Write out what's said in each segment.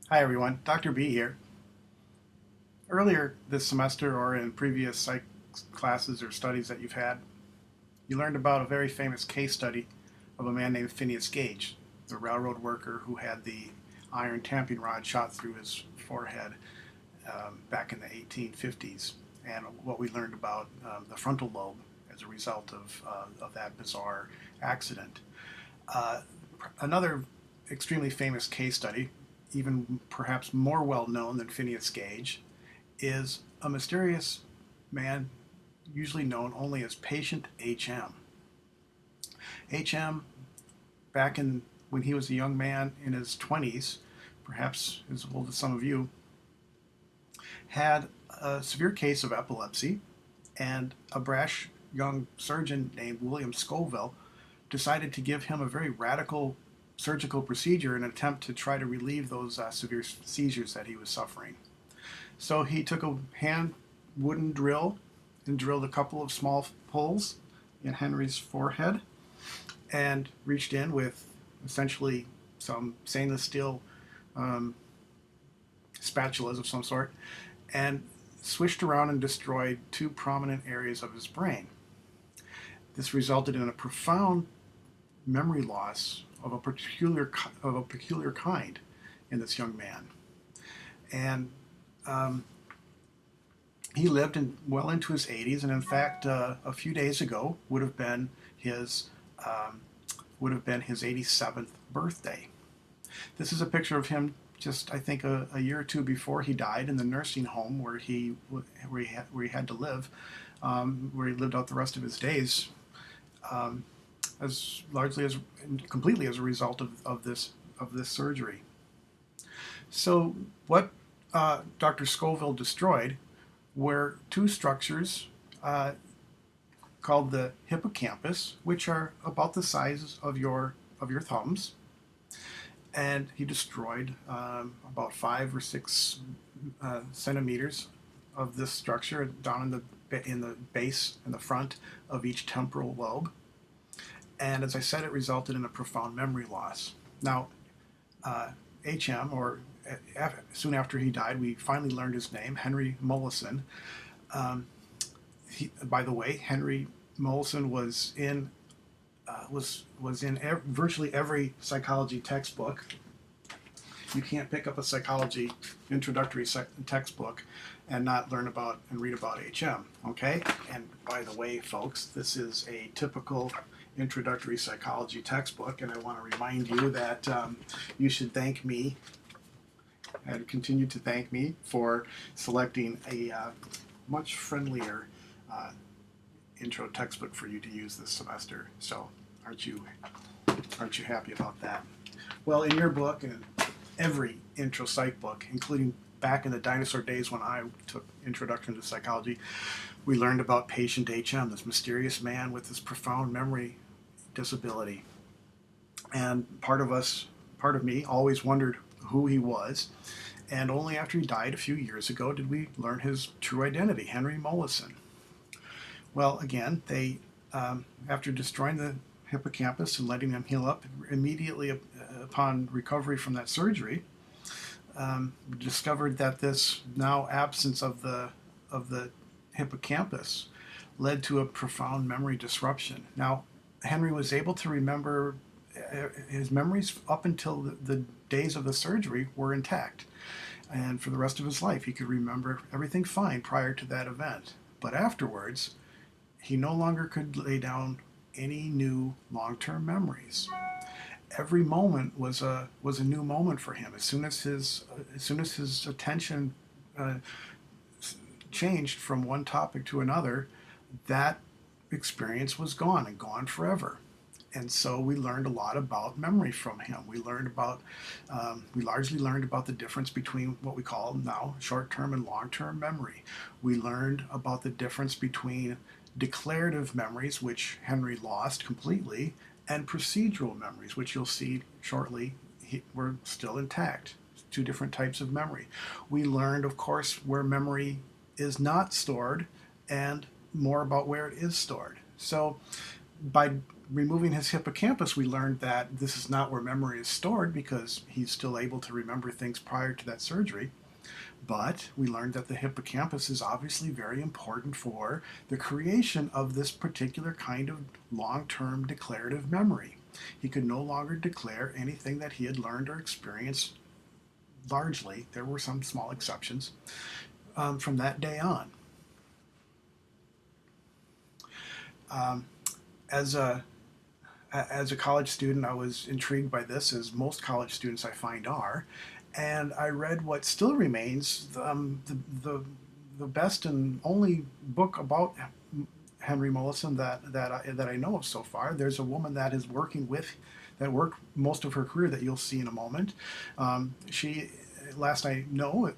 Hi everyone, Dr. B here. Earlier this semester or in previous psych classes or studies that you've had, you learned about a very famous case study of a man named Phineas Gage, the railroad worker who had the iron tamping rod shot through his forehead back in the 1850s, and what we learned about the frontal lobe as a result of that bizarre accident. Uh, Another extremely famous case study, even perhaps more well known than Phineas Gage, is a mysterious man usually known only as patient HM. HM, back in when he was a young man in his 20s, perhaps as old as some of you, had a severe case of epilepsy, and a brash young surgeon named William Scoville decided to give him a very radical surgical procedure in an attempt to try to relieve those severe seizures that he was suffering. So he took a hand wooden drill and drilled a couple of small holes in Henry's forehead and reached in with essentially some stainless steel um, spatulas of some sort and swished around and destroyed two prominent areas of his brain. This resulted in a profound memory loss of a peculiar kind in this young man, and um, he lived well into his 80s, and in fact, a few days ago his um, would have been his 87th birthday. This is a picture of him just, I think, a year or two before he died in the nursing home where he had to live, where he lived out the rest of his days, um, as largely as completely as a result of this surgery. So what Dr. Scoville destroyed were two structures uh, called the hippocampus, which are about the size of your thumbs, and he destroyed about 5 or 6 centimeters of this structure down in the base in the front of each temporal lobe. And as I said, it resulted in a profound memory loss. Now, HM, or soon after he died, we finally learned his name, Henry Mollison. By the way, Henry Mollison was in virtually every psychology textbook. You can't pick up a psychology introductory textbook and not learn about and read about HM. Okay, and by the way, folks, this is a typical introductory psychology textbook, and I want to remind you that you should thank me and continue to thank me for selecting a much friendlier intro textbook for you to use this semester. So aren't you happy about that? Well, in your book and every intro psych book, including back in the dinosaur days when I took Introduction to Psychology, we learned about patient HM, this mysterious man with this profound memory disability. And part of me, always wondered who he was. And only after he died a few years ago did we learn his true identity, Henry Mollison. Well, again, they, after destroying the hippocampus and letting him heal up immediately upon recovery from that surgery, discovered that this now absence of the hippocampus led to a profound memory disruption. Now, Henry was able to remember his memories up until the days of the surgery were intact, and for the rest of his life he could remember everything fine prior to that event. But afterwards, he no longer could lay down any new long-term memories. Every moment was a new moment for him. As soon as his attention changed from one topic to another, that experience was gone and gone forever. And so we learned a lot about memory from him. We largely learned about the difference between what we call now short-term and long-term memory. We learned about the difference between declarative memories, which Henry lost completely, and procedural memories, which you'll see shortly were still intact. Two different types of memory. We learned, of course, where memory is not stored and more about where it is stored. So by removing his hippocampus, we learned that this is not where memory is stored because he's still able to remember things prior to that surgery. But we learned that the hippocampus is obviously very important for the creation of this particular kind of long-term declarative memory. He could no longer declare anything that he had learned or experienced largely. There were some small exceptions from that day on. As a college student, I was intrigued by this, as most college students I find are, and I read what still remains the best and only book about Henry Molaison that I know of so far. There's a woman that is that worked most of her career that you'll see in a moment. She, last I know,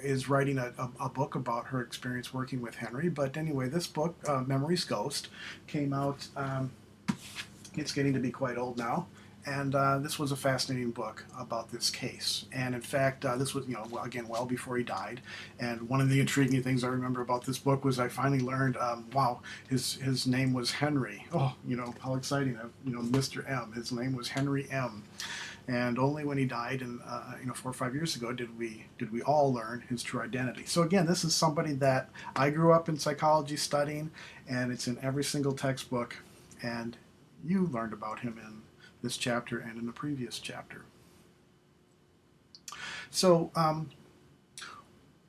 is writing a book about her experience working with Henry. But anyway, this book, Memory's Ghost, came out. It's getting to be quite old now. And this was a fascinating book about this case. And in fact, this was, again, well before he died. And one of the intriguing things I remember about this book was I finally learned, wow, his name was Henry. Oh, how exciting. Mr. M. His name was Henry M. And only when he died, 4 or 5 years ago, did we all learn his true identity. So again, this is somebody that I grew up in psychology studying, and it's in every single textbook. And you learned about him in this chapter and in the previous chapter. So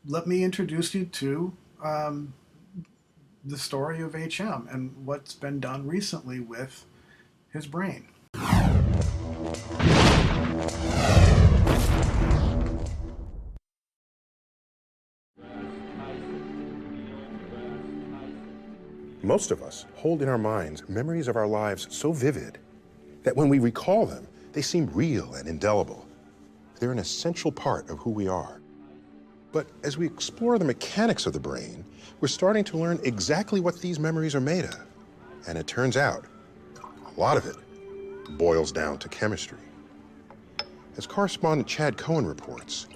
let me introduce you to the story of HM and what's been done recently with his brain. Most of us hold in our minds memories of our lives so vivid that when we recall them, they seem real and indelible. They're an essential part of who we are. But as we explore the mechanics of the brain, we're starting to learn exactly what these memories are made of. And it turns out, a lot of it boils down to chemistry. As correspondent Chad Cohen reports,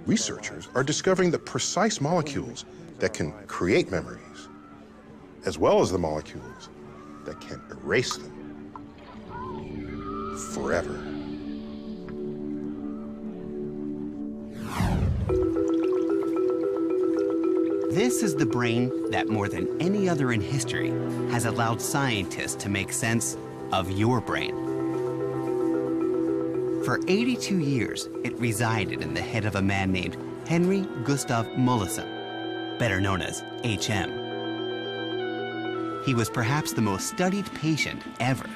researchers are discovering the precise molecules that can create memories, as well as the molecules that can erase them forever. This is the brain that, more than any other in history, has allowed scientists to make sense of your brain. For 82 years, it resided in the head of a man named Henry Gustav Molaison, better known as HM. He was perhaps the most studied patient ever.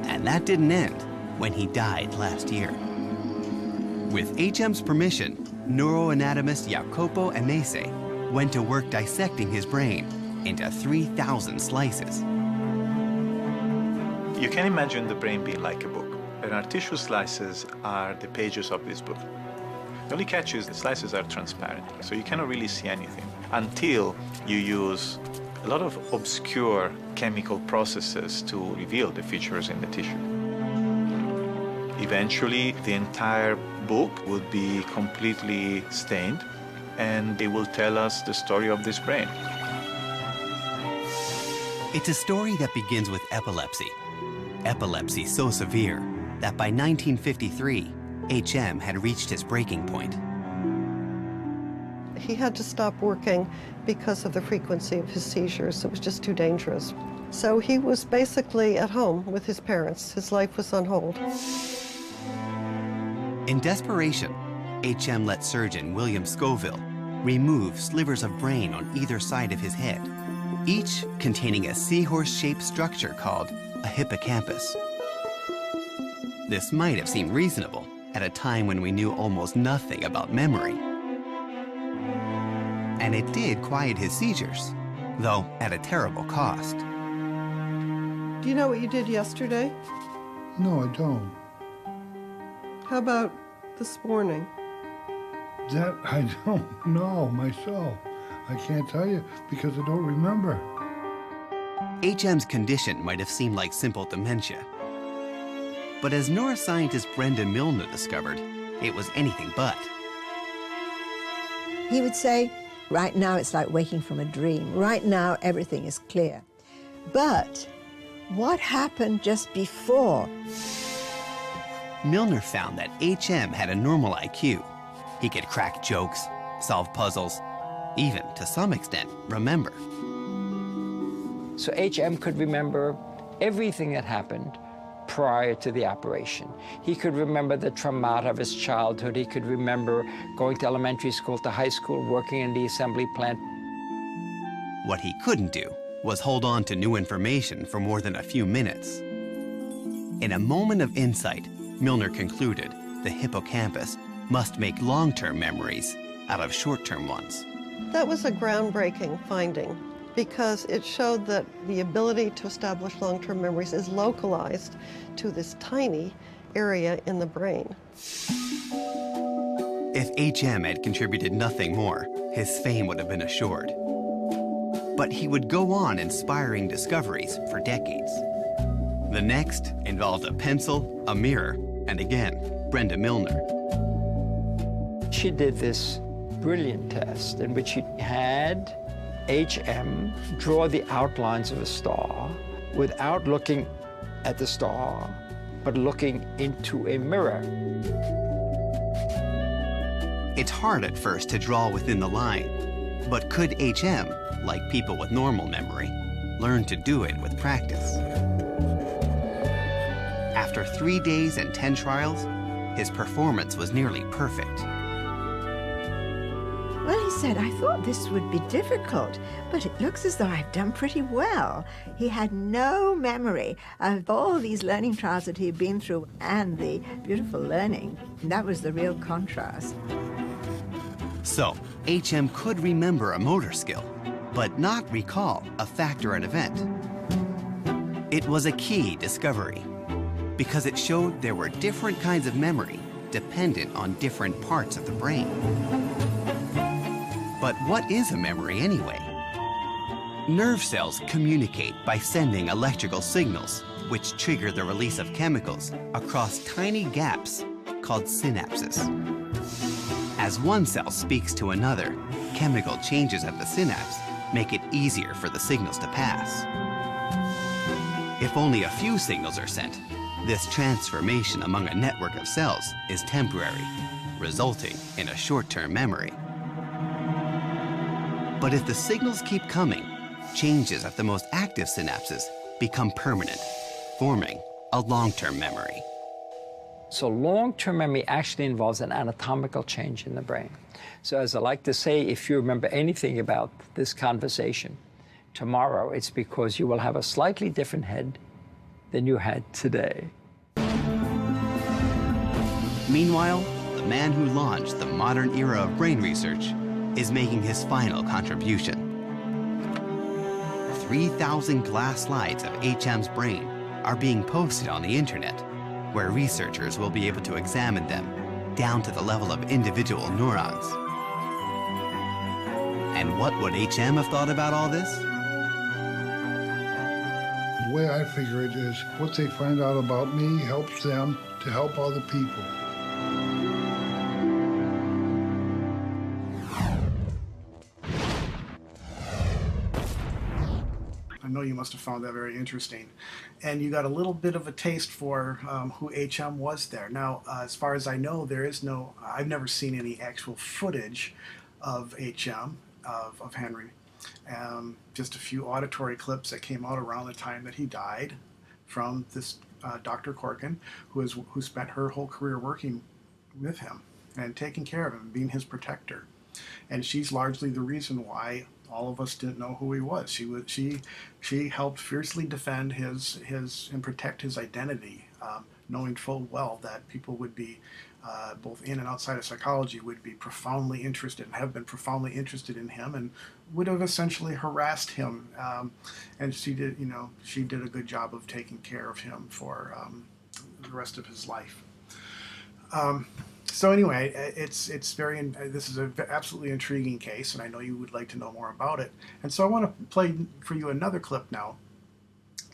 And that didn't end when he died last year. With HM's permission, neuroanatomist Jacopo Annese went to work dissecting his brain into 3,000 slices. You can imagine the brain being like a book, and our tissue slices are the pages of this book. The only catch is the slices are transparent, so you cannot really see anything until you use a lot of obscure chemical processes to reveal the features in the tissue. Eventually, the entire book would be completely stained, and they will tell us the story of this brain. It's a story that begins with epilepsy. Epilepsy so severe that by 1953, HM had reached his breaking point. He had to stop working because of the frequency of his seizures. It was just too dangerous. So he was basically at home with his parents. His life was on hold. In desperation, HM let surgeon William Scoville remove slivers of brain on either side of his head, each containing a seahorse-shaped structure called a hippocampus. This might have seemed reasonable at a time when we knew almost nothing about memory. And it did quiet his seizures, though at a terrible cost. Do you know what you did yesterday? No, I don't. How about this morning? That I don't know myself. I can't tell you because I don't remember. HM's condition might have seemed like simple dementia. But as neuroscientist Brenda Milner discovered, it was anything but. He would say, right now it's like waking from a dream. Right now everything is clear. But What happened just before? Milner found that HM had a normal IQ. He could crack jokes, solve puzzles, even, to some extent, remember. So HM could remember everything that happened prior to the operation. He could remember the trauma of his childhood. He could remember going to elementary school, to high school, working in the assembly plant. What he couldn't do was hold on to new information for more than a few minutes. In a moment of insight, Milner concluded the hippocampus must make long-term memories out of short-term ones. That was a groundbreaking finding because it showed that the ability to establish long-term memories is localized to this tiny area in the brain. If HM had contributed nothing more, his fame would have been assured. But he would go on inspiring discoveries for decades. The next involved a pencil, a mirror, and again, Brenda Milner. She did this brilliant test in which she had HM draw the outlines of a star without looking at the star, but looking into a mirror. It's hard at first to draw within the line, but could HM, like people with normal memory, learn to do it with practice? After 3 days and 10 trials, his performance was nearly perfect. Well, he said, I thought this would be difficult, but it looks as though I've done pretty well. He had no memory of all these learning trials that he'd been through and the beautiful learning. And that was the real contrast. So, HM could remember a motor skill, but not recall a fact or an event. It was a key discovery because it showed there were different kinds of memory dependent on different parts of the brain. But what is a memory anyway? Nerve cells communicate by sending electrical signals, which trigger the release of chemicals across tiny gaps called synapses. As one cell speaks to another, chemical changes at the synapse make it easier for the signals to pass. If only a few signals are sent, this transformation among a network of cells is temporary, resulting in a short-term memory. But if the signals keep coming, changes at the most active synapses become permanent, forming a long-term memory. So long-term memory actually involves an anatomical change in the brain. So as I like to say, if you remember anything about this conversation tomorrow, it's because you will have a slightly different head than you had today. Meanwhile, the man who launched the modern era of brain research is making his final contribution. 3,000 glass slides of HMs Brain are being posted on the internet, where researchers will be able to examine them down to the level of individual neurons. And what would HM have thought about all this? The way I figure it is what they find out about me helps them to help other people. I know you must have found that very interesting. And you got a little bit of a taste for who HM was there. Now, as far as I know, there is no, I've never seen any actual footage of HM, of Henry. Just a few auditory clips that came out around the time that he died from this Dr. Corkin, who spent her whole career working with him and taking care of him, being his protector. And she's largely the reason why all of us didn't know who he was. She helped fiercely defend his and protect his identity, knowing full well that people would be both in and outside of psychology would be profoundly interested and have been profoundly interested in him and would have essentially harassed him. And she did a good job of taking care of him for the rest of his life. So anyway, this is an absolutely intriguing case, and I know you would like to know more about it. And so I want to play for you another clip now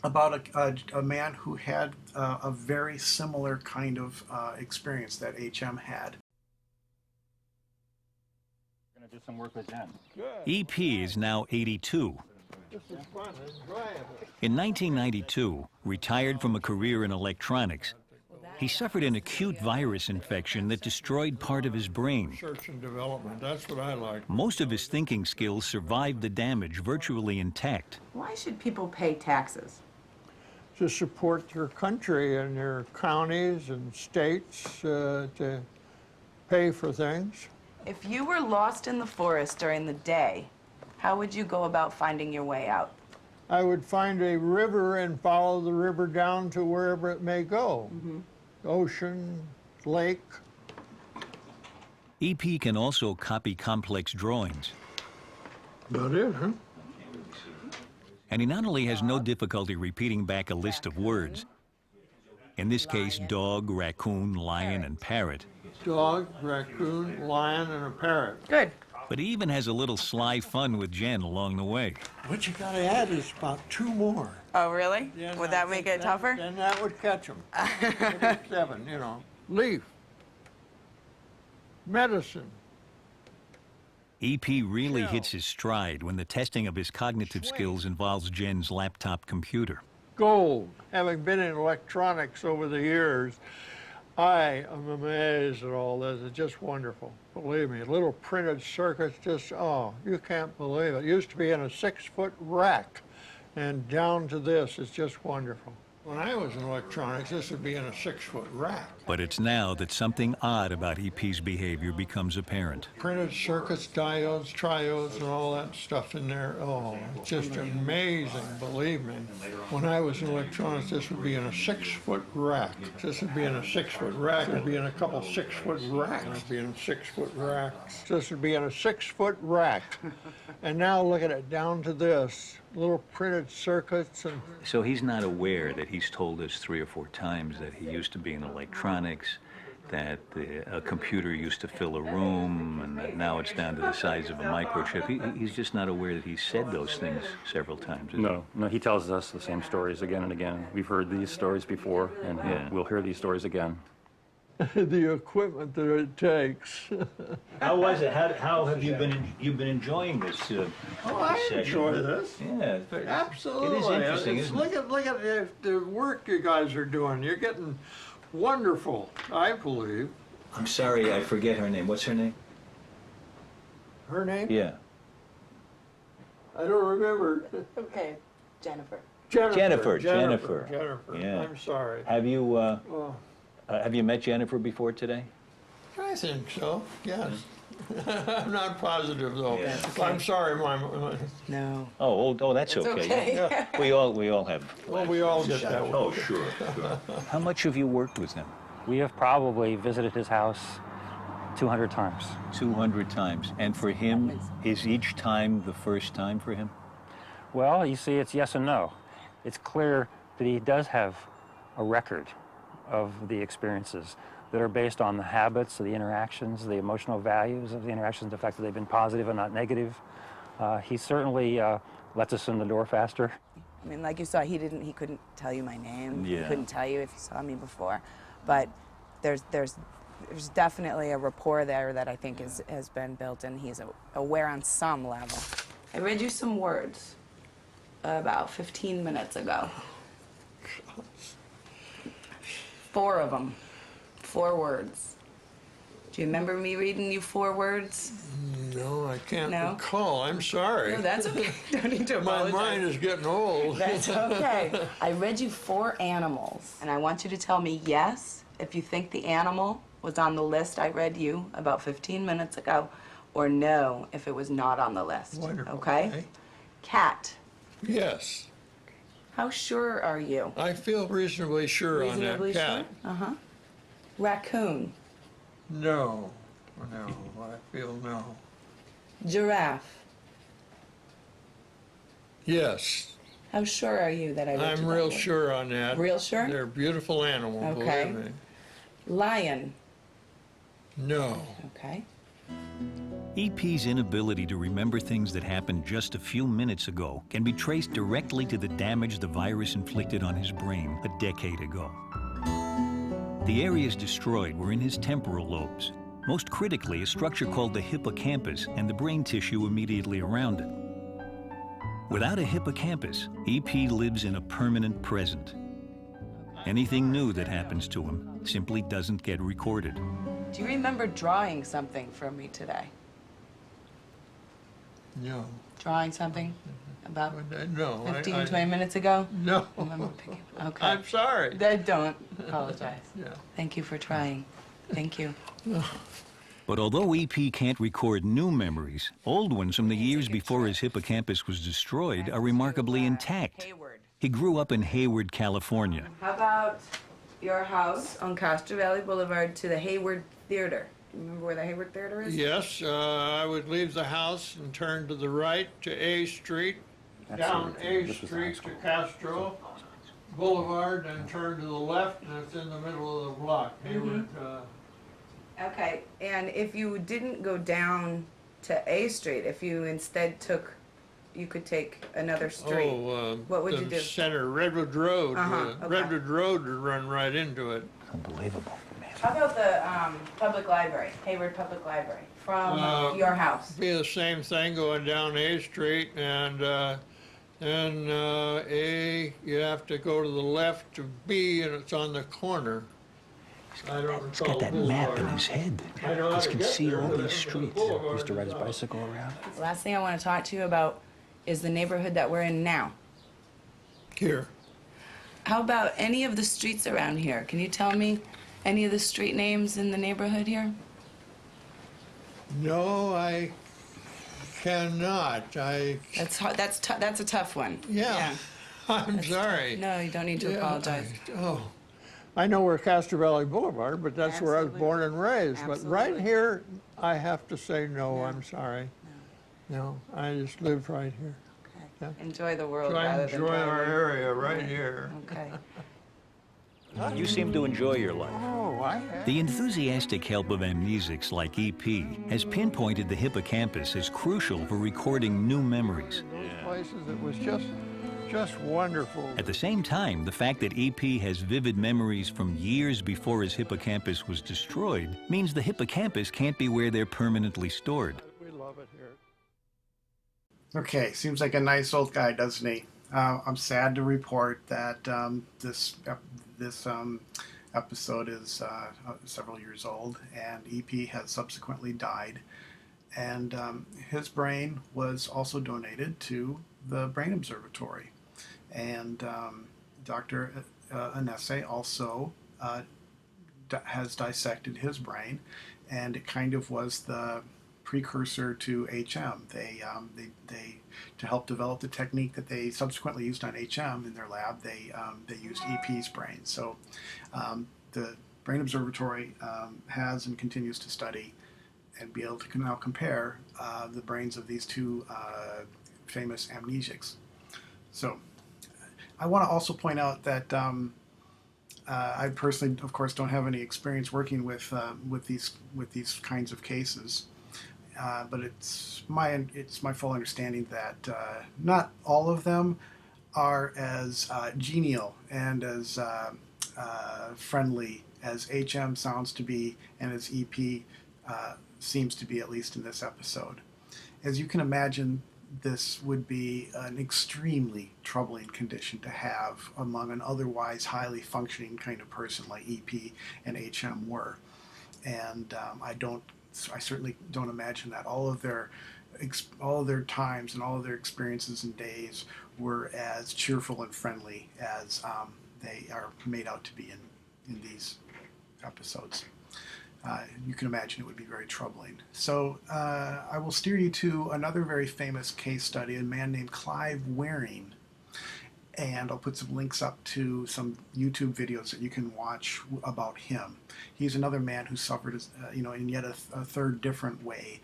about a man who had a very similar kind of experience that HM had. EP is now 82. This is fun, enjoyable. In 1992, retired from a career in electronics, he suffered an acute virus infection that destroyed part of his brain. Research and development, that's what I like. Most of his thinking skills survived the damage virtually intact. Why should people pay taxes? To support your country and your counties and states to pay for things. If you were lost in the forest during the day, how would you go about finding your way out? I would find a river and follow the river down to wherever it may go. Ocean, lake. EP can also copy complex drawings. About it, huh? And he not only has no difficulty repeating back a list of words, in this case, dog, raccoon, lion, and parrot. Dog, raccoon, lion, and a parrot. Good. But he even has a little sly fun with Jen along the way. What you gotta add is about 2 more. Oh, really? Yeah, Would that make it tougher? Then that would catch them. 7, you know. Leaf. Medicine. EP really hits his stride when the testing of his cognitive skills involves Jen's laptop computer. Gold. Having been in electronics over the years, I am amazed at all this. It's just wonderful. Believe me, little printed circuits, just, oh, you can't believe it. It used to be in a 6-foot rack, and down to this, it's just wonderful. When I was in electronics, this would be in a 6-foot rack. But it's now that something odd about EP's behavior becomes apparent. Printed circuits, diodes, triodes, and all that stuff in there. Oh, it's just amazing, believe me. When I was in electronics, this would be in a 6-foot rack. This would be in a 6-foot rack. It would be in a couple 6-foot racks. It would be in 6-foot racks. This would be in a 6-foot rack. And now look at it, down to this. Little printed circuits and... So he's not aware that he's told us 3 or 4 times that he used to be in electronics, that a computer used to fill a room, and that now it's down to the size of a microchip. He's just not aware that he's said those things several times. No, he tells us the same stories again and again. We've heard these stories before, and we'll hear these stories again. The equipment that it takes. How was it? How have you been enjoying this? I enjoy this. Yeah, absolutely. It is interesting. Isn't it? Look at the work you guys are doing. You're getting wonderful, I believe. I'm sorry, I forget her name. What's her name? Her name? Yeah. I don't remember. Okay, Jennifer. Jennifer. Yeah. I'm sorry. Have you met Jennifer before today? I think so, yes. I'm not positive, though. Yeah. I'm sorry, my... No. Oh, that's It's okay. Yeah. We all have. Well, we all get that one. Oh, sure. How much have you worked with him? We have probably visited his house 200 times. 200 times. And for him, is each time the first time for him? Well, you see, it's yes and no. It's clear that he does have a record of the experiences that are based on the habits, the interactions, the emotional values of the interactions, the fact that they've been positive and not negative. He certainly lets us in the door faster. I mean, like you saw, he couldn't tell you my name. Yeah. He couldn't tell you if you saw me before. But there's definitely a rapport there that I think has been built, and he's aware on some level. I read you some words about 15 minutes ago. 4 of them. 4 words. Do you remember me reading you 4 words? No, I can't recall. I'm sorry. No, that's okay. Don't need to apologize. My mind is getting old. That's okay. I read you 4 animals, and I want you to tell me yes if you think the animal was on the list I read you about 15 minutes ago, or no if it was not on the list. Wonderful. Okay? Cat. Yes. How sure are you? I feel reasonably sure on that cat. Sure? Uh-huh. Raccoon. No. No, I feel no. Giraffe. Yes. How sure are you that I read I'm you that real word? sure on that. Real sure? They're beautiful animals, Okay. believe me. Lion. No. Okay. EP's inability to remember things that happened just a few minutes ago can be traced directly to the damage the virus inflicted on his brain a decade ago. The areas destroyed were in his temporal lobes, most critically a structure called the hippocampus and the brain tissue immediately around it. Without a hippocampus, EP lives in a permanent present. Anything new that happens to him simply doesn't get recorded. Do you remember drawing something for me today? No. Drawing something about No. 15, 20 minutes ago? No. I remember picking. Okay. I'm sorry. I don't apologize. Yeah. Thank you for trying. Thank you. But although EP can't record new memories, old ones from the years before his hippocampus was destroyed are remarkably intact. He grew up in Hayward, California. How about your house on Castro Valley Boulevard to the Hayward Theater? Do you remember where the Hayward Theater is? Yes, I would leave the house and turn to the right to A Street, down A Street to Castro Boulevard, and turn to the left, and it's in the middle of the block. Hayward. Okay, and if you didn't go down to A Street, if you instead took, you could take another street. What would you do? Center, Redwood Road. Okay. Redwood Road would run right into it. Unbelievable. How about the public library, Hayward Public Library, from your house? Be the same thing going down A Street, and then A, you have to go to the left to B, and it's on the corner. I don't He's got that map in his head. He can see all these streets. He used to ride his bicycle around. The last thing I want to talk to you about is the neighborhood that we're in now. Here. How about any of the streets around here? Can you tell me any of the street names in the neighborhood here? No, I cannot. That's hard. That's a tough one. Yeah. I'm sorry. No, you don't need to apologize. I know where Castro Valley Boulevard, but that's where I was born and raised. Absolutely. But right here, I have to say no, I'm sorry. No, I just live right here. Okay. Yeah. Enjoy the world Try rather and than enjoy our driving. area right here. Okay. You seem to enjoy your life. Oh, I have. The enthusiastic help of amnesics like EP has pinpointed the hippocampus as crucial for recording new memories. Those places, it was just wonderful. At the same time, the fact that EP has vivid memories from years before his hippocampus was destroyed means the hippocampus can't be where they're permanently stored. We love it here. Okay, seems like a nice old guy, doesn't he? I'm sad to report that this episode is several years old, and EP has subsequently died. And his brain was also donated to the Brain Observatory. And Dr. Annese also has dissected his brain, and it kind of was the precursor to HM. They to help develop the technique that they subsequently used on HM in their lab, they used EPs Brain. So the Brain Observatory has and continues to study and be able to now compare the brains of these two famous amnesics. So I want to also point out that I personally, of course, don't have any experience working with these kinds of cases, but it's my full understanding that not all of them are as genial and as friendly as HM sounds to be, and as EP seems to be, at least in this episode. As you can imagine, this would be an extremely troubling condition to have among an otherwise highly functioning kind of person like EP and HM were. And I certainly don't imagine that all of their times and all of their experiences and days were as cheerful and friendly as they are made out to be in these episodes. You can imagine it would be very troubling. So I will steer you to another very famous case study, a man named Clive Waring. And I'll put some links up to some YouTube videos that you can watch about him. He's another man who suffered, in yet a third different way,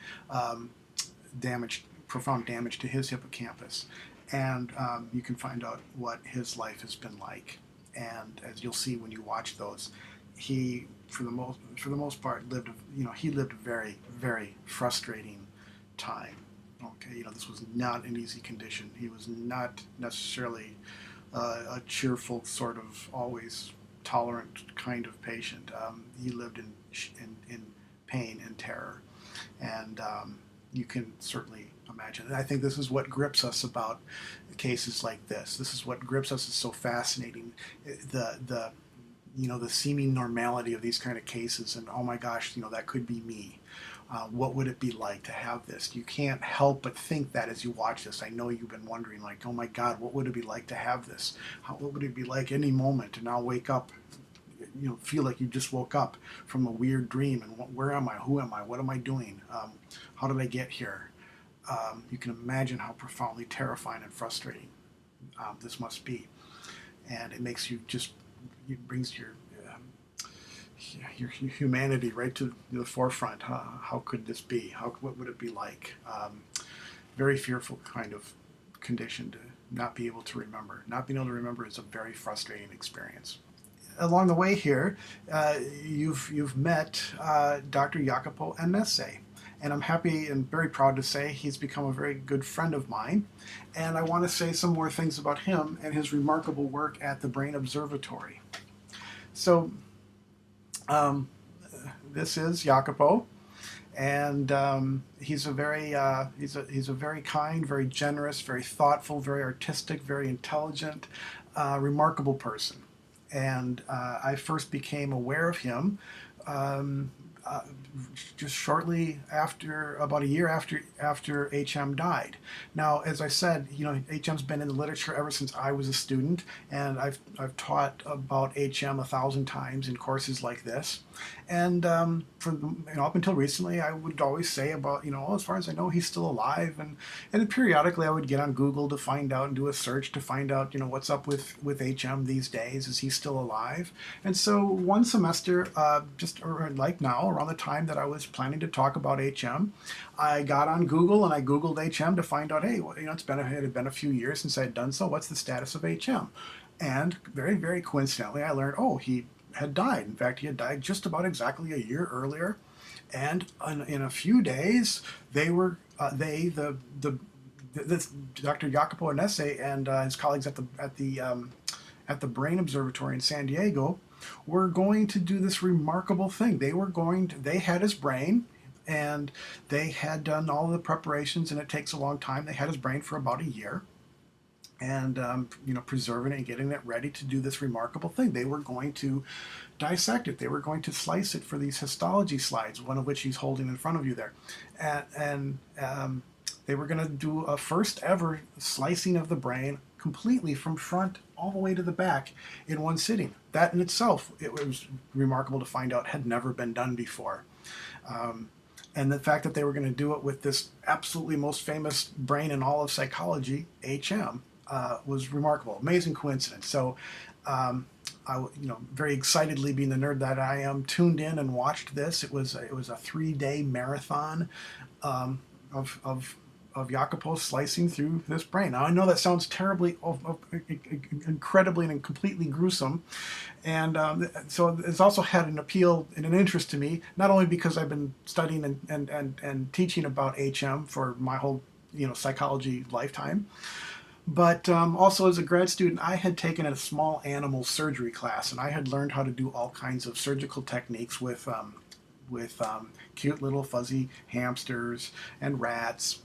profound damage to his hippocampus. And you can find out what his life has been like. And as you'll see when you watch those, he, for the most part, lived a very, very frustrating time. Okay, this was not an easy condition. He was not necessarily a cheerful, sort of always tolerant kind of patient. He lived in pain and terror, and you can certainly imagine. And I think this is what grips us about cases like this. This is what grips us. Is so fascinating. The the seeming normality of these kind of cases, and oh my gosh, that could be me. What would it be like to have this? You can't help but think that as you watch this. I know you've been wondering, like, oh my God, what would it be like to have this? What would it be like any moment to now wake up, feel like you just woke up from a weird dream, and where am I? Who am I? What am I doing? How did I get here? You can imagine how profoundly terrifying and frustrating this must be, and it makes you it brings your humanity right to the forefront. How could this be? What would it be like? Very fearful kind of condition to not be able to remember. Not being able to remember is a very frustrating experience. Along the way here, you've met Dr. Jacopo Annese, and I'm happy and very proud to say he's become a very good friend of mine. And I want to say some more things about him and his remarkable work at the Brain Observatory. So, this is Jacopo, and he's a very he's a very kind, very generous, very thoughtful, very artistic, very intelligent, remarkable person. And I first became aware of him just shortly after, about a year after HM died. Now, as I said, HM's been in the literature ever since I was a student, and I've taught about HM 1,000 times in courses like this. And up until recently, I would always say about, as far as I know, he's still alive. And periodically, I would get on Google to find out and do a search to find out, what's up with HM these days. Is he still alive? And so one semester, like now, around the time that I was planning to talk about HM, I got on Google and I Googled HM to find out, hey, it had been a few years since I had done so. What's the status of HM? And very, very coincidentally, I learned, he had died. In fact, he had died just about exactly a year earlier. And in a few days, they were Dr. Jacopo Annese and his colleagues at the Brain Observatory in San Diego were going to do this remarkable thing. They had his brain, and they had done all the preparations, and it takes a long time. They had his brain for about a year, and preserving it and getting it ready to do this remarkable thing. They were going to dissect it. They were going to slice it for these histology slides, one of which he's holding in front of you there, and they were going to do a first ever slicing of the brain completely from front all the way to the back in one sitting. That in itself, it was remarkable to find out, had never been done before. And the fact that they were going to do it with this absolutely most famous brain in all of psychology, HM, was remarkable. Amazing coincidence. So I, very excitedly, being the nerd that I am, tuned in and watched this. It was a 3-day marathon of Jacopo slicing through this brain. Now, I know that sounds terribly, incredibly and completely gruesome, and so it's also had an appeal and an interest to me, not only because I've been studying and teaching about HM for my whole psychology lifetime, but also as a grad student, I had taken a small animal surgery class, and I had learned how to do all kinds of surgical techniques with cute little fuzzy hamsters and rats.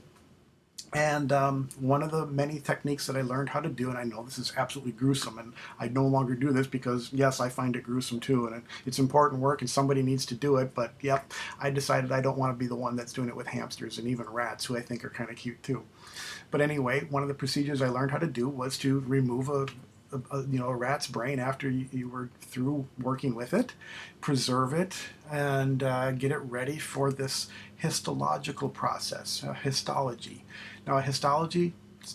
And one of the many techniques that I learned how to do, and I know this is absolutely gruesome, and I no longer do this because, yes, I find it gruesome too, and it's important work and somebody needs to do it, but yep, I decided I don't want to be the one that's doing it with hamsters and even rats, who I think are kind of cute too. But anyway, one of the procedures I learned how to do was to remove a rat's brain after you were through working with it, preserve it, and get it ready for this histological process, histology. Now, histology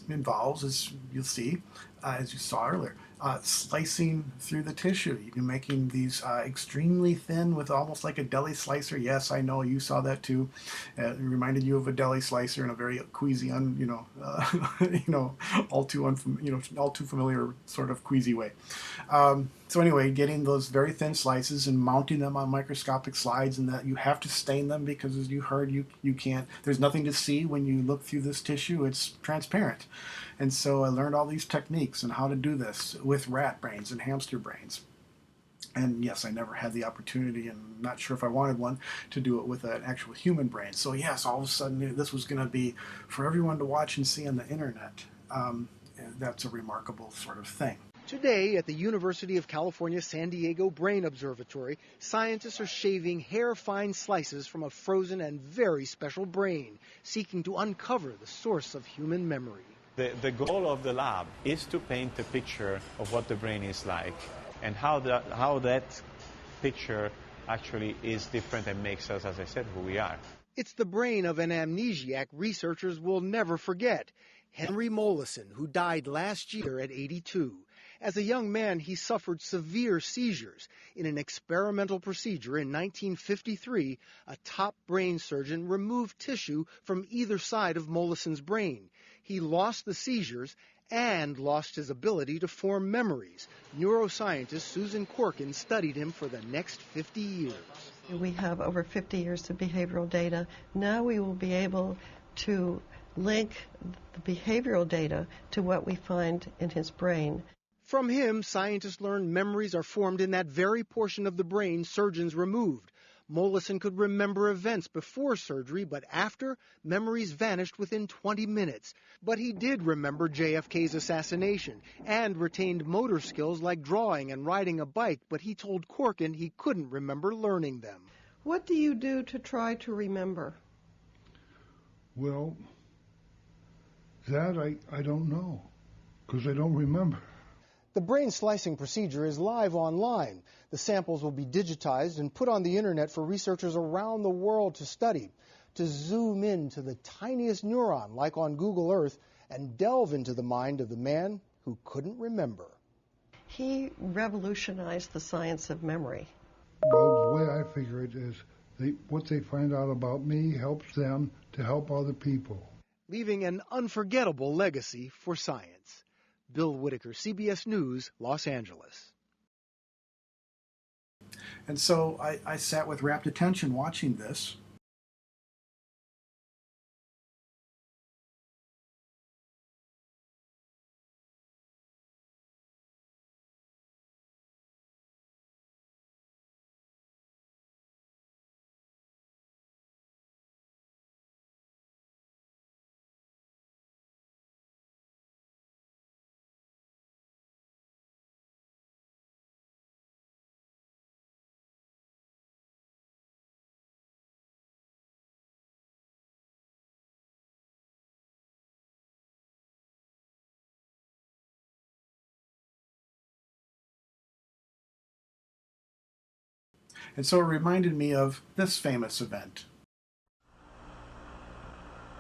involves, as you'll see, as you saw earlier, slicing through the tissue. You're making these extremely thin with almost like a deli slicer. Yes, I know you saw that too. It reminded you of a deli slicer in a very queasy, all too familiar sort of queasy way. So anyway, getting those very thin slices and mounting them on microscopic slides, and that you have to stain them because, as you heard, you can't. There's nothing to see when you look through this tissue. It's transparent. And so I learned all these techniques and how to do this with rat brains and hamster brains. And yes, I never had the opportunity, and not sure if I wanted one, to do it with an actual human brain. So yes, all of a sudden this was going to be for everyone to watch and see on the internet. That's a remarkable sort of thing. Today, at the University of California San Diego Brain Observatory, scientists are shaving hair-fine slices from a frozen and very special brain, seeking to uncover the source of human memory. The goal of the lab is to paint a picture of what the brain is like and how that picture actually is different and makes us, as I said, who we are. It's the brain of an amnesiac researchers will never forget, Henry Mollison, who died last year at 82. As a young man, he suffered severe seizures. In an experimental procedure in 1953, a top brain surgeon removed tissue from either side of Mollison's brain. He lost the seizures and lost his ability to form memories. Neuroscientist Susan Corkin studied him for the next 50 years. We have over 50 years of behavioral data. Now we will be able to link the behavioral data to what we find in his brain. From him, scientists learned memories are formed in that very portion of the brain surgeons removed. Mollison could remember events before surgery, but after, memories vanished within 20 minutes. But he did remember JFK's assassination and retained motor skills like drawing and riding a bike, but he told Corkin he couldn't remember learning them. What do you do to try to remember? Well, that I don't know, because I don't remember. The brain slicing procedure is live online. The samples will be digitized and put on the internet for researchers around the world to study, to zoom in to the tiniest neuron, like on Google Earth, and delve into the mind of the man who couldn't remember. He revolutionized the science of memory. Well, the way I figure it is what they find out about me helps them to help other people. Leaving an unforgettable legacy for science. Bill Whitaker, CBS News, Los Angeles. And so I sat with rapt attention watching this. And so it reminded me of this famous event.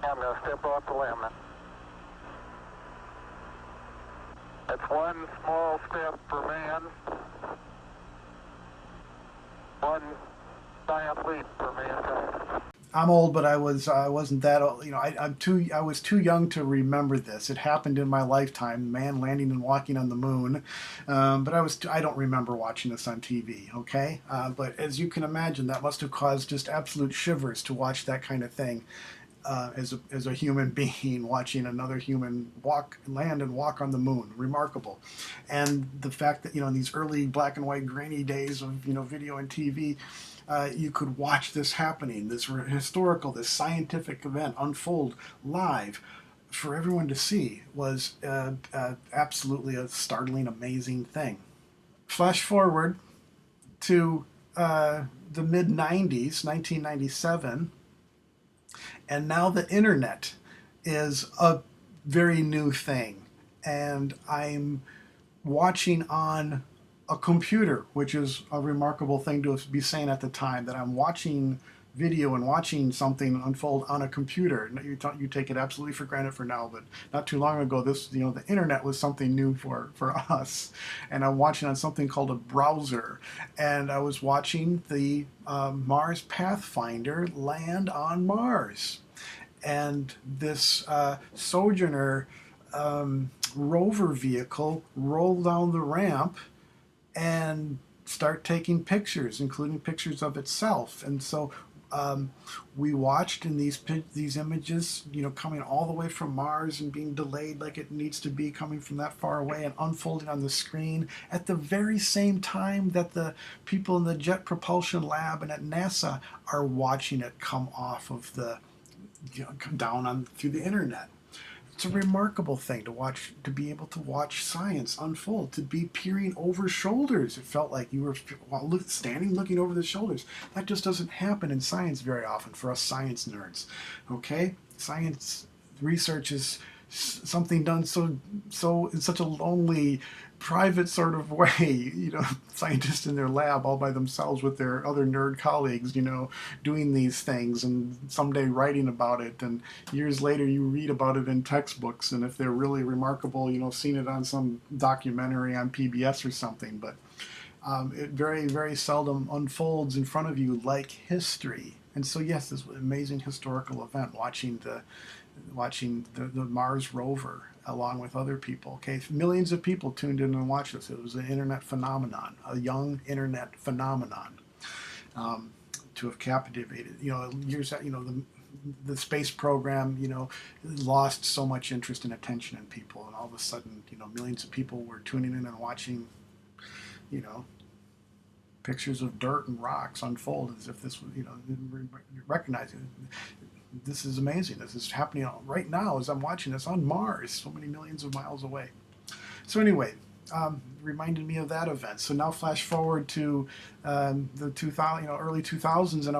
I'm going to step off the limb. That's one small step for man, one giant leap for mankind. I'm old, but I wasn't that old. You know, I was too young to remember this. It happened in my lifetime, man landing and walking on the moon. But I don't remember watching this on TV, okay? But as you can imagine, that must have caused just absolute shivers to watch that kind of thing as a human being watching another human land and walk on the moon. Remarkable. And the fact that, in these early black and white grainy days of, video and TV, you could watch this happening, this this scientific event unfold live for everyone to see was absolutely a startling, amazing thing. Flash forward to the mid-90s, 1997, and now the internet is a very new thing. And I'm watching on a computer, which is a remarkable thing to be saying at the time, that I'm watching video and watching something unfold on a computer. You take it absolutely for granted for now, but not too long ago, the internet was something new for us. And I'm watching on something called a browser. And I was watching the Mars Pathfinder land on Mars. And this Sojourner rover vehicle roll down the ramp and start taking pictures, including pictures of itself. And so We watched in these images, coming all the way from Mars and being delayed like it needs to be, coming from that far away and unfolding on the screen at the very same time that the people in the Jet Propulsion Lab and at NASA are watching it come off of come down on through the internet. It's a remarkable thing to watch, to be able to watch science unfold, to be peering over shoulders. It felt like you were standing looking over the shoulders. That just doesn't happen in science very often for us science nerds. Okay? Science research is something done so in such a lonely, private sort of way, scientists in their lab all by themselves with their other nerd colleagues, doing these things and someday writing about it, and years later you read about it in textbooks, and if they're really remarkable, seen it on some documentary on PBS or something, but it very, very seldom unfolds in front of you like history. And so yes, this was an amazing historical event, watching the Mars rover along with other people. Okay, millions of people tuned in and watched this. It was an internet phenomenon, a young internet phenomenon, to have captivated. Years, the space program, lost so much interest and attention in people, and all of a sudden, millions of people were tuning in and watching, pictures of dirt and rocks unfold as if this was, recognizing this is amazing. This is happening right now as I'm watching this on Mars, so many millions of miles away. So anyway, reminded me of that event. So now flash forward to the early 2000s, and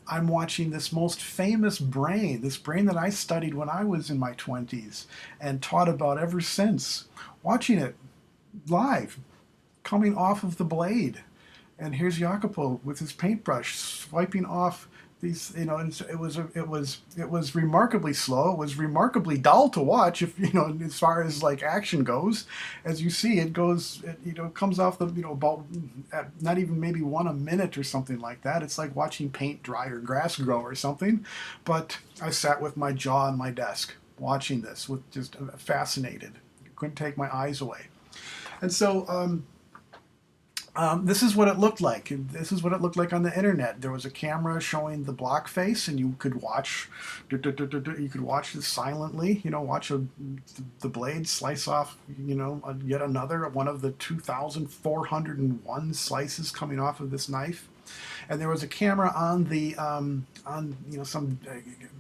I'm watching this most famous brain, this brain that I studied when I was in my 20s and taught about ever since. Watching it live, coming off of the blade, and here's Jacopo with his paintbrush swiping off these, it was remarkably slow. It was remarkably dull to watch, if as far as like action goes. As you see, it goes, comes off the, about not even maybe one a minute or something like that. It's like watching paint dry or grass grow or something. But I sat with my jaw on my desk watching this, with just fascinated. Couldn't take my eyes away. And so this is what it looked like. This is what it looked like on the internet. There was a camera showing the block face, and you could watch. You could watch this silently. Watch the blade slice off. Yet another one of the 2,401 slices coming off of this knife. And there was a camera on the some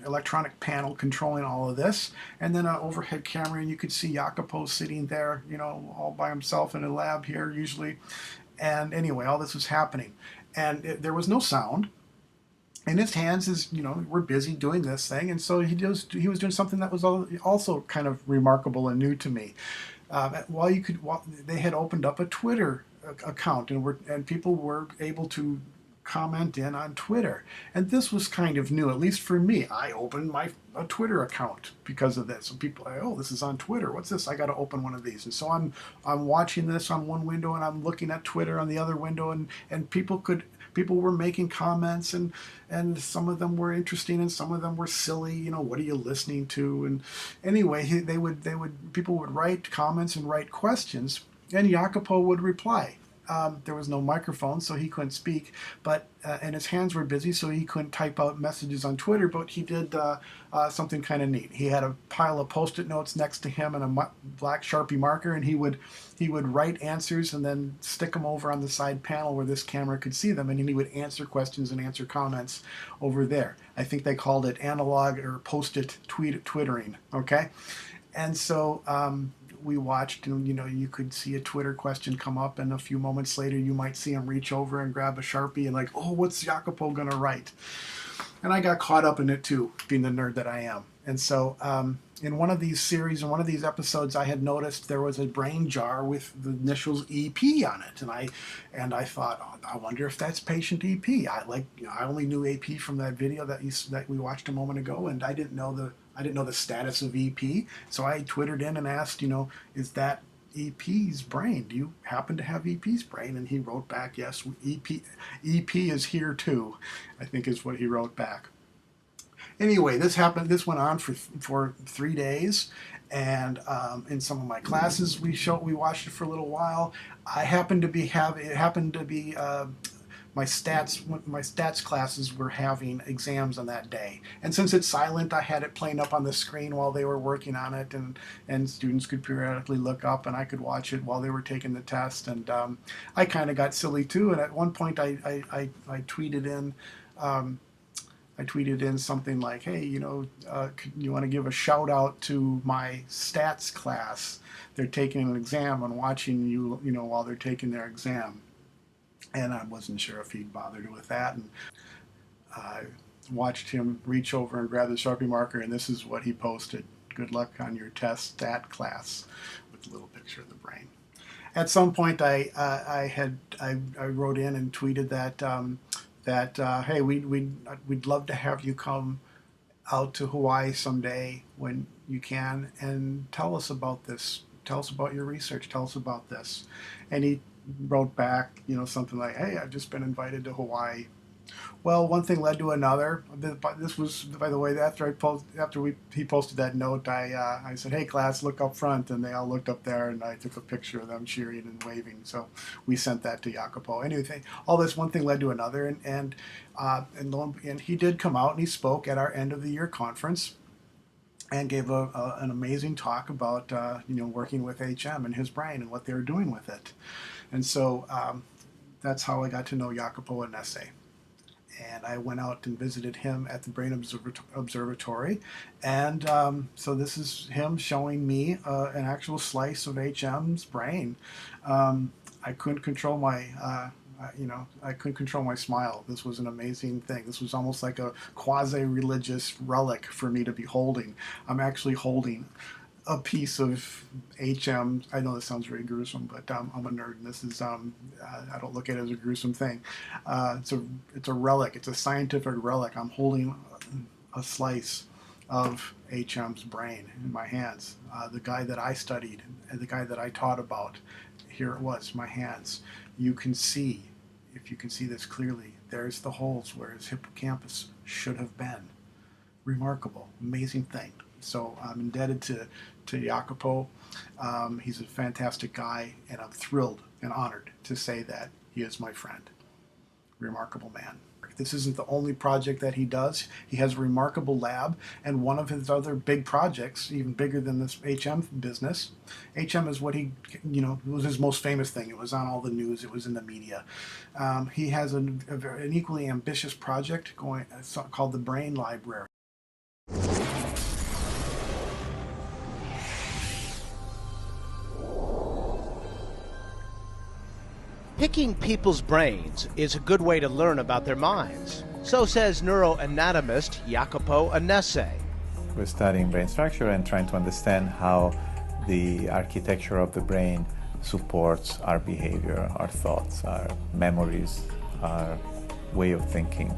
electronic panel controlling all of this, and then an overhead camera, and you could see Jacopo sitting there, all by himself in a lab here usually. And anyway, all this was happening, and there was no sound. And his hands, were busy doing this thing, and so he was doing something that was also kind of remarkable and new to me. They had opened up a Twitter account, and people were able to comment in on Twitter, and this was kind of new, at least for me. I opened a Twitter account because of this. And people, this is on Twitter. What's this? I got to open one of these. And so I'm watching this on one window, and I'm looking at Twitter on the other window, and people were making comments, and some of them were interesting, and some of them were silly. What are you listening to? And anyway, people would write comments and write questions, and Jacopo would reply. There was no microphone, so he couldn't speak, and his hands were busy, so he couldn't type out messages on Twitter, but he did something kind of neat. He had a pile of Post-it notes next to him and a black Sharpie marker, and he would write answers and then stick them over on the side panel where this camera could see them, and he would answer questions and answer comments over there. I think they called it analog or Post-it twittering, okay? And so we watched, and you could see a Twitter question come up, and a few moments later you might see him reach over and grab a Sharpie and like, oh, what's Jacopo gonna write? And I got caught up in it too, being the nerd that I am. And so in one of these series, in one of these episodes, I had noticed there was a brain jar with the initials EP on it, and I thought, I wonder if that's patient EP. I only knew AP from that video that we watched a moment ago, and I didn't know the status of EP, so I twittered in and asked, is that EPs Brain? Do you happen to have EPs Brain? And he wrote back, yes, EP is here too, I think is what he wrote back. Anyway, this went on for 3 days, and in some of my classes we watched it for a little while. It happened to be my stats classes were having exams on that day. And since it's silent, I had it playing up on the screen while they were working on it, and students could periodically look up, and I could watch it while they were taking the test. And I kind of got silly too. And at one point, I tweeted in. I tweeted in something like, hey, you want to give a shout out to my stats class. They're taking an exam and watching you, while they're taking their exam. And I wasn't sure if he'd bothered with that. And I watched him reach over and grab the Sharpie marker, and this is what he posted. Good luck on your test, stat class, with a little picture of the brain. At some point, I wrote in and tweeted that hey, we'd love to have you come out to Hawaii someday when you can and tell us about this. Tell us about your research. Tell us about this. And he wrote back, something like, hey, I've just been invited to Hawaii. Well, one thing led to another. This was, by the way, he posted that note, I said, hey, class, look up front. And they all looked up there, and I took a picture of them cheering and waving. So we sent that to Jacopo. Anyway, all this, one thing led to another. And he did come out and he spoke at our end of the year conference and gave an amazing talk about, working with HM and his brain and what they were doing with it. And so that's how I got to know Jacopo Annese. And I went out and visited him at the Brain Observatory. And so this is him showing me an actual slice of HM's brain. I couldn't control my, I couldn't control my smile. This was an amazing thing. This was almost like a quasi-religious relic for me to be holding. I'm actually holding a piece of HM. I know this sounds very gruesome, but I'm a nerd, and this is I don't look at it as a gruesome thing. It's a relic. It's a scientific relic. I'm holding a slice of HM's brain in my hands. The guy that I studied and the guy that I taught about, here it was, my hands. You can see, if you can see this clearly, there's the holes where his hippocampus should have been. Remarkable, amazing thing. So I'm indebted to Jacopo. He's a fantastic guy, and I'm thrilled and honored to say that he is my friend. Remarkable man. This isn't the only project that he does. He has a remarkable lab, and one of his other big projects, even bigger than this HM business. HM is what he, it was his most famous thing. It was on all the news. It was in the media. He has an equally ambitious project going called the Brain Library. Picking people's brains is a good way to learn about their minds. So says neuroanatomist Jacopo Annese. We're studying brain structure and trying to understand how the architecture of the brain supports our behavior, our thoughts, our memories, our way of thinking.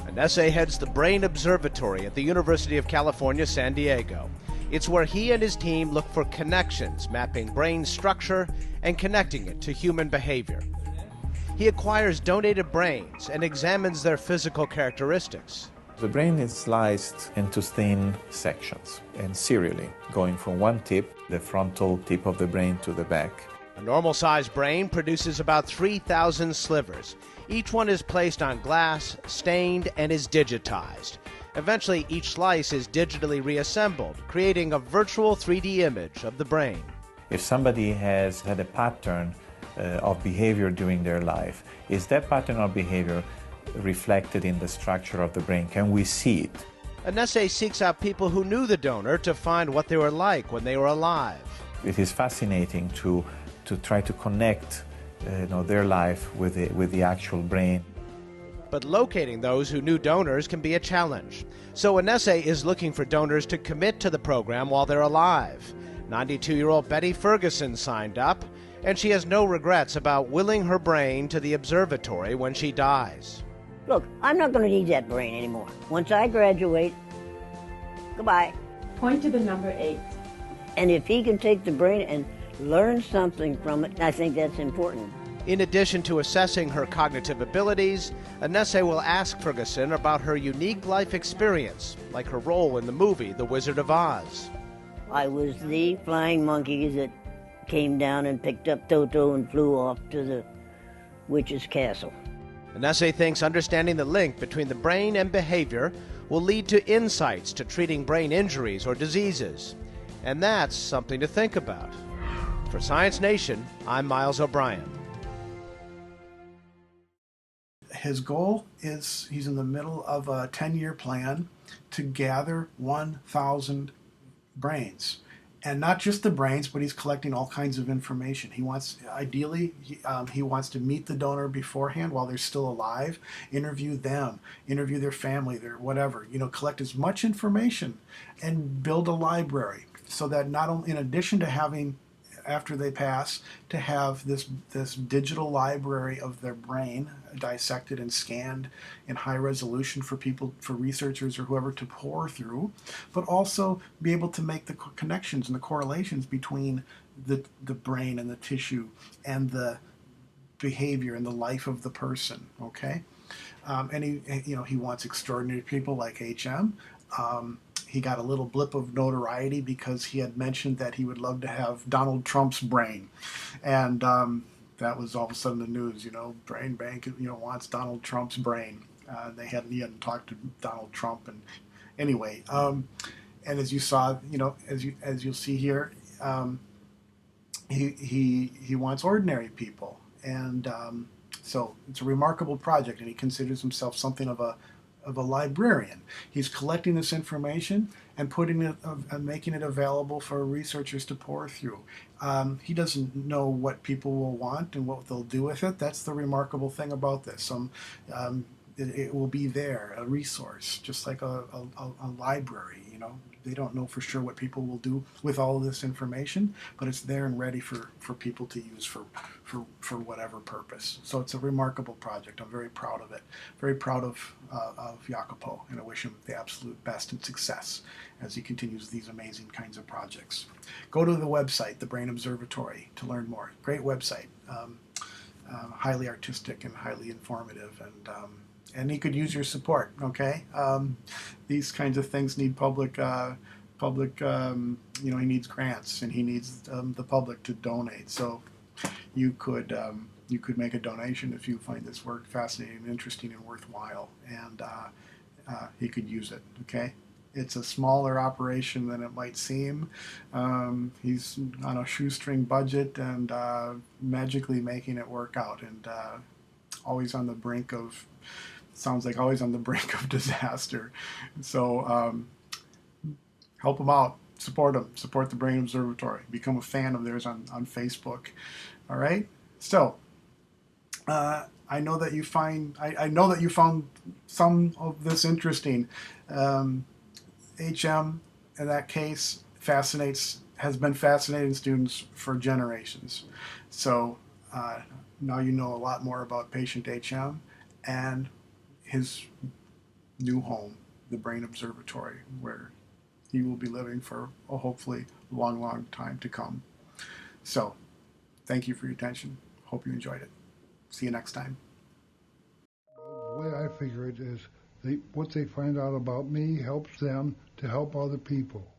Annese heads the Brain Observatory at the University of California, San Diego. It's where he and his team look for connections, mapping brain structure and connecting it to human behavior. He acquires donated brains and examines their physical characteristics. The brain is sliced into thin sections and serially, going from one tip, the frontal tip of the brain, to the back. A normal-sized brain produces about 3,000 slivers. Each one is placed on glass, stained, and is digitized. Eventually, each slice is digitally reassembled, creating a virtual 3D image of the brain. If somebody has had a pattern of behavior during their life, is that pattern of behavior reflected in the structure of the brain? Can we see it? Annese seeks out people who knew the donor to find what they were like when they were alive. It is fascinating to try to connect their life with the actual brain. But locating those who knew donors can be a challenge. So Annese is looking for donors to commit to the program while they're alive. 92-year-old Betty Ferguson signed up, and she has no regrets about willing her brain to the observatory when she dies. Look, I'm not going to need that brain anymore. Once I graduate, goodbye. Point to the number 8. And if he can take the brain and learn something from it, I think that's important. In addition to assessing her cognitive abilities, Annese will ask Ferguson about her unique life experience, like her role in the movie The Wizard of Oz. I was the flying monkey that came down and picked up Toto and flew off to the witch's castle. Annese thinks understanding the link between the brain and behavior will lead to insights to treating brain injuries or diseases. And that's something to think about. For Science Nation, I'm Miles O'Brien. His goal is, he's in the middle of a 10-year plan to gather 1,000 brains. And not just the brains, but he's collecting all kinds of information. He wants, ideally, he wants to meet the donor beforehand while they're still alive, interview them, interview their family, their whatever, collect as much information and build a library so that not only, in addition to having, after they pass, to have this digital library of their brain dissected and scanned in high resolution for people, for researchers or whoever to pore through, but also be able to make the connections and the correlations between the brain and the tissue and the behavior and the life of the person. Okay, and he wants extraordinary people like HM. He got a little blip of notoriety because he had mentioned that he would love to have Donald Trump's brain. And that was all of a sudden the news, Brain Bank, wants Donald Trump's brain. He hadn't talked to Donald Trump. And anyway, and as you saw, as you'll see here, he wants ordinary people. And so it's a remarkable project, and he considers himself something of a librarian. He's collecting this information and putting it and making it available for researchers to pore through. He doesn't know what people will want and what they'll do with it. That's the remarkable thing about this. It will be there, a resource, just like a library. They don't know for sure what people will do with all of this information, but it's there and ready for people to use for whatever purpose. So it's a remarkable project. I'm very proud of it. Very proud of Jacopo, and I wish him the absolute best and success as he continues these amazing kinds of projects. Go to the website, the Brain Observatory, to learn more. Great website, highly artistic and highly informative, and he could use your support. Okay, these kinds of things need public. He needs grants, and he needs the public to donate. So you could make a donation if you find this work fascinating, interesting, and worthwhile, and he could use it. Okay, it's a smaller operation than it might seem. He's on a shoestring budget and magically making it work out, and always on the brink of. Sounds like always on the brink of disaster. So help them out, support them, support the Brain Observatory, become a fan of theirs on Facebook. All right. So I know that you found some of this interesting. HM in that case has been fascinating students for generations. So now you know a lot more about patient HM and his new home, the Brain Observatory, where he will be living for a hopefully long, long time to come. So, thank you for your attention. Hope you enjoyed it. See you next time. The way I figure it is, what they find out about me helps them to help other people.